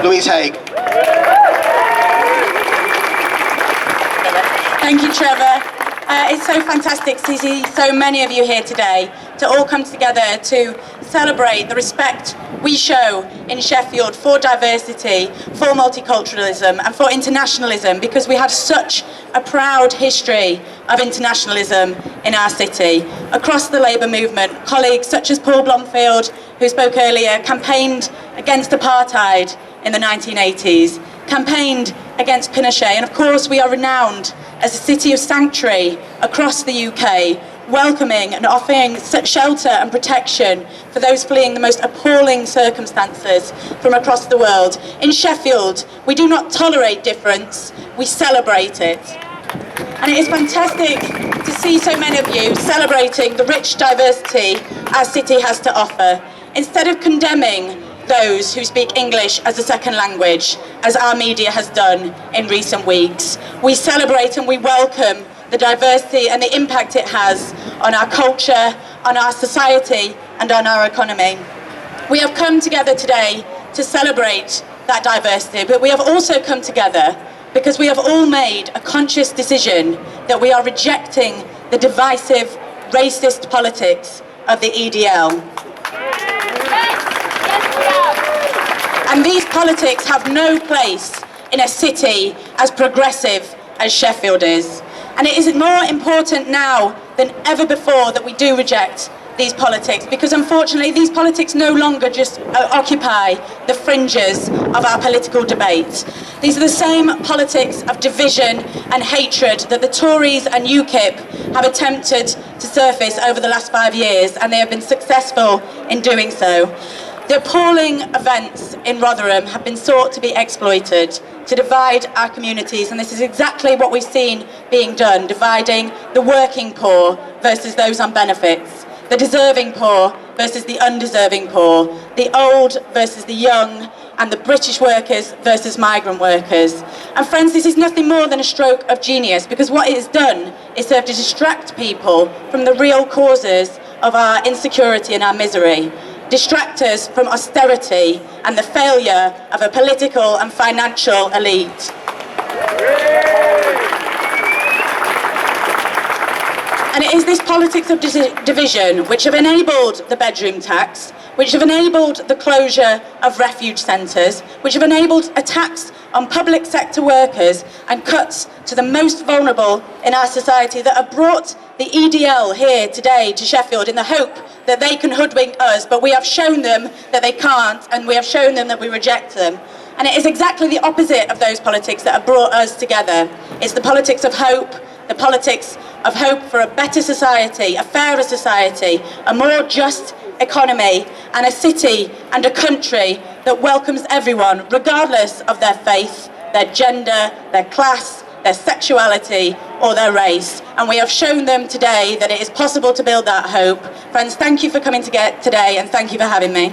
Louise Haig. Thank you, Trevor. It's so fantastic to see so many of you here today to all come together to celebrate the respect we show in Sheffield for diversity, for multiculturalism and for internationalism, because we have such a proud history of internationalism in our city. Across the Labour movement, colleagues such as Paul Blomfield, who spoke earlier, campaigned against apartheid in the 1980s, campaigned against Pinochet, and of course we are renowned as a city of sanctuary across the UK, welcoming and offering shelter and protection for those fleeing the most appalling circumstances from across the world. In Sheffield, we do not tolerate difference, we celebrate it. And it is fantastic to see so many of you celebrating the rich diversity our city has to offer, instead of condemning those who speak English as a second language, as our media has done in recent weeks. We celebrate and we welcome the diversity and the impact it has on our culture, on our society and on our economy. We have come together today to celebrate that diversity, but we have also come together because we have all made a conscious decision that we are rejecting the divisive, racist politics of the EDL. And these politics have no place in a city as progressive as Sheffield is. And it is more important now than ever before that we do reject these politics, because unfortunately these politics no longer just occupy the fringes of our political debate. These are the same politics of division and hatred that the Tories and UKIP have attempted to surface over the last 5 years, and they have been successful in doing so. The appalling events in Rotherham have been sought to be exploited to divide our communities, and this is exactly what we've seen being done, dividing the working poor versus those on benefits, the deserving poor versus the undeserving poor, the old versus the young, and the British workers versus migrant workers. And friends, this is nothing more than a stroke of genius, because what it has done is serve to distract people from the real causes of our insecurity and our misery. Distract us from austerity and the failure of a political and financial elite. And it is this politics of division which have enabled the bedroom tax, which have enabled the closure of refuge centres, which have enabled attacks on public sector workers and cuts to the most vulnerable in our society, that have brought the EDL here today to Sheffield in the hope that they can hoodwink us, but we have shown them that they can't, and we have shown them that we reject them. And it is exactly the opposite of those politics that have brought us together. It's the politics of hope, the politics of hope for a better society, a fairer society, a more just economy, and a city and a country that welcomes everyone, regardless of their faith, their gender, their class, their sexuality or their race. And we have shown them today that it is possible to build that hope. Friends, thank you for coming today, and thank you for having me.